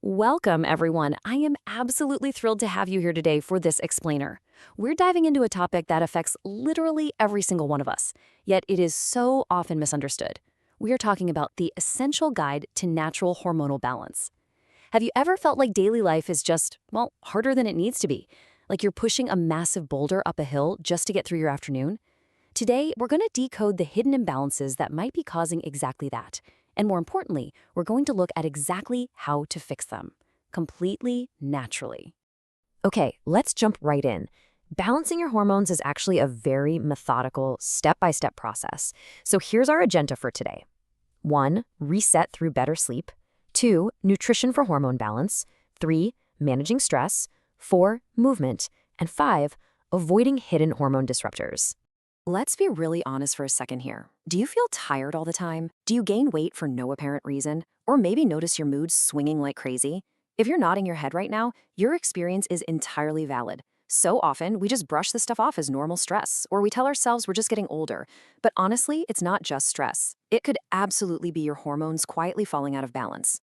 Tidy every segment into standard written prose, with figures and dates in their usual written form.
Welcome, everyone. I am absolutely thrilled to have you here today for this explainer. We're diving into a topic that affects literally every single one of us, yet it is so often misunderstood. We are talking about the essential guide to natural hormonal balance. Have you ever felt like daily life is just, well, harder than it needs to be? Like you're pushing a massive boulder up a hill just to get through your afternoon? Today, we're going to decode the hidden imbalances that might be causing exactly that. And more importantly, we're going to look at exactly how to fix them, completely naturally. Okay, let's jump right in. Balancing your hormones is actually a very methodical, step-by-step process. So here's our agenda for today. 1. Reset through better sleep. 2. Nutrition for hormone balance. 3. Managing stress. 4. Movement. And 5. Avoiding hidden hormone disruptors. Let's be really honest for a second here. Do you feel tired all the time? Do you gain weight for no apparent reason? Or maybe notice your mood swinging like crazy? If you're nodding your head right now, your experience is entirely valid. So often, we just brush this stuff off as normal stress, or we tell ourselves we're just getting older. But honestly, it's not just stress. It could absolutely be your hormones quietly falling out of balance.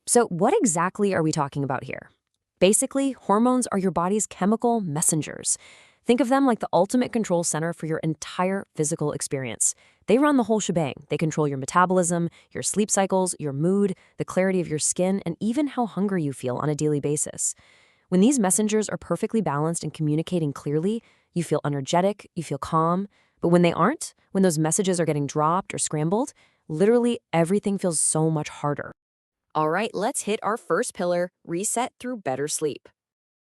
So what exactly are we talking about here? Basically, hormones are your body's chemical messengers. Think of them like the ultimate control center for your entire physical experience. They run the whole shebang. They control your metabolism, your sleep cycles, your mood, the clarity of your skin, and even how hungry you feel on a daily basis. When these messengers are perfectly balanced and communicating clearly, you feel energetic, you feel calm. But when they aren't, when those messages are getting dropped or scrambled, literally everything feels so much harder. All right, let's hit our first pillar, reset through better sleep.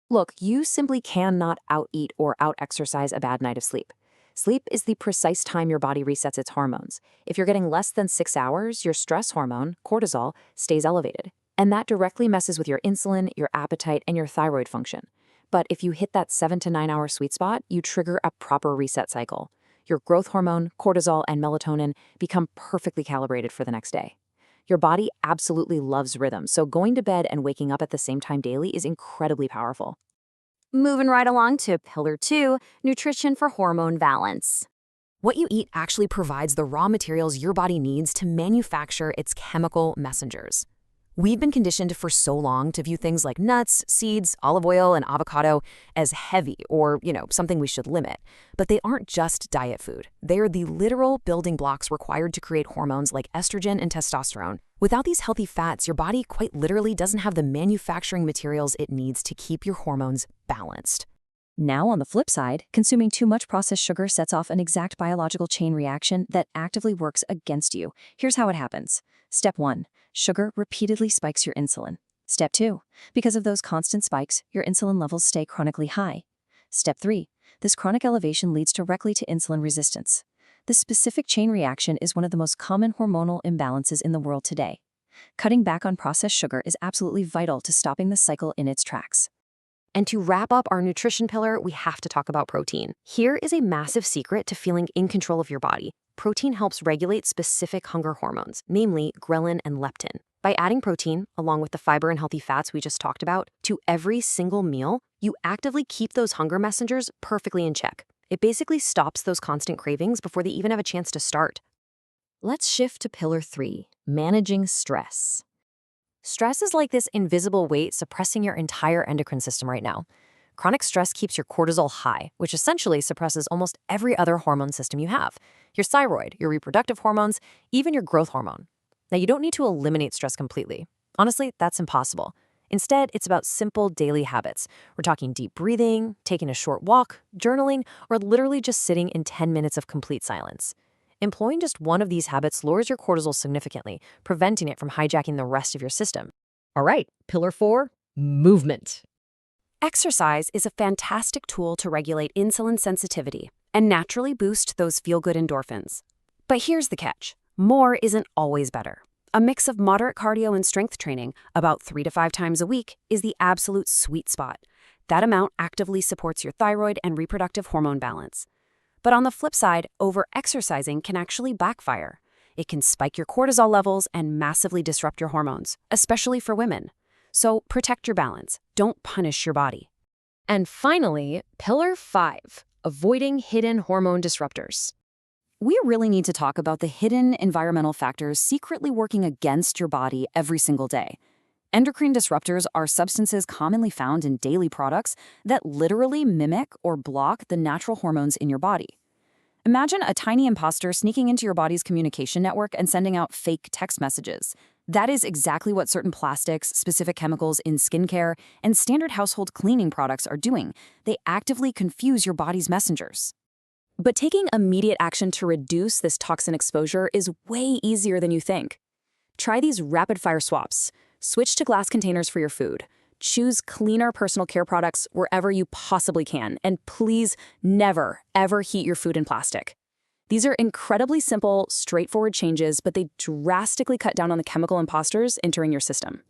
Look, you simply cannot out-eat or out-exercise a bad night of sleep. Sleep is the precise time your body resets its hormones. If you're getting less than 6 hours, your stress hormone, cortisol, stays elevated. And that directly messes with your insulin, your appetite, and your thyroid function. But if you hit that 7 to 9 hour sweet spot, you trigger a proper reset cycle. Your growth hormone, cortisol, and melatonin become perfectly calibrated for the next day. Your body absolutely loves rhythm, so going to bed and waking up at the same time daily is incredibly powerful. Moving right along to pillar 2, nutrition for hormone balance. What you eat actually provides the raw materials your body needs to manufacture its chemical messengers. We've been conditioned for so long to view things like nuts, seeds, olive oil, and avocado as heavy or, something we should limit. But they aren't just diet food. They are the literal building blocks required to create hormones like estrogen and testosterone. Without these healthy fats, your body quite literally doesn't have the manufacturing materials it needs to keep your hormones balanced. Now, on the flip side, consuming too much processed sugar sets off an exact biological chain reaction that actively works against you. Here's how it happens. Step 1. Sugar repeatedly spikes your insulin. Step 2. Because of those constant spikes, your insulin levels stay chronically high. Step 3. This chronic elevation leads directly to insulin resistance. This specific chain reaction is one of the most common hormonal imbalances in the world today. Cutting back on processed sugar is absolutely vital to stopping the cycle in its tracks. And to wrap up our nutrition pillar, we have to talk about protein. Here is a massive secret to feeling in control of your body. Protein helps regulate specific hunger hormones, namely ghrelin and leptin. By adding protein, along with the fiber and healthy fats we just talked about, to every single meal, you actively keep those hunger messengers perfectly in check. It basically stops those constant cravings before they even have a chance to start. Let's shift to pillar 3, managing stress. Stress is like this invisible weight suppressing your entire endocrine system right now. Chronic stress keeps your cortisol high, which essentially suppresses almost every other hormone system you have. Your thyroid, your reproductive hormones, even your growth hormone. Now, you don't need to eliminate stress completely. Honestly, that's impossible. Instead, it's about simple daily habits. We're talking deep breathing, taking a short walk, journaling, or literally just sitting in 10 minutes of complete silence. Employing just one of these habits lowers your cortisol significantly, preventing it from hijacking the rest of your system. All right, pillar 4, movement. Exercise is a fantastic tool to regulate insulin sensitivity and naturally boost those feel-good endorphins. But here's the catch. More isn't always better. A mix of moderate cardio and strength training, about 3 to 5 times a week, is the absolute sweet spot. That amount actively supports your thyroid and reproductive hormone balance. But on the flip side, over-exercising can actually backfire. It can spike your cortisol levels and massively disrupt your hormones, especially for women. So protect your balance. Don't punish your body. And finally, pillar 5, avoiding hidden hormone disruptors. We really need to talk about the hidden environmental factors secretly working against your body every single day. Endocrine disruptors are substances commonly found in daily products that literally mimic or block the natural hormones in your body. Imagine a tiny imposter sneaking into your body's communication network and sending out fake text messages. That is exactly what certain plastics, specific chemicals in skincare, and standard household cleaning products are doing. They actively confuse your body's messengers. But taking immediate action to reduce this toxin exposure is way easier than you think. Try these rapid-fire swaps. Switch to glass containers for your food. Choose cleaner personal care products wherever you possibly can. And please never, ever heat your food in plastic. These are incredibly simple, straightforward changes, but they drastically cut down on the chemical imposters entering your system.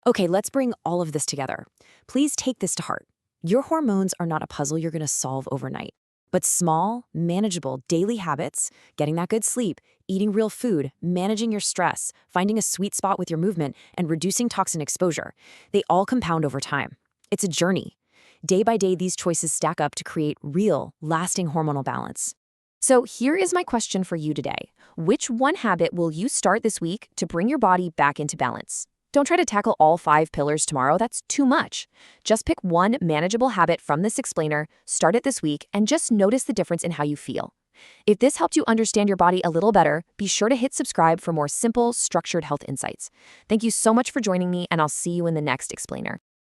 Okay, let's bring all of this together. Please take this to heart. Your hormones are not a puzzle you're going to solve overnight. But small, manageable daily habits, getting that good sleep, eating real food, managing your stress, finding a sweet spot with your movement, and reducing toxin exposure, they all compound over time. It's a journey. Day by day, these choices stack up to create real, lasting hormonal balance. So here is my question for you today. Which one habit will you start this week to bring your body back into balance? Don't try to tackle all 5 pillars tomorrow, that's too much. Just pick one manageable habit from this explainer, start it this week, and just notice the difference in how you feel. If this helped you understand your body a little better, be sure to hit subscribe for more simple, structured health insights. Thank you so much for joining me, and I'll see you in the next explainer.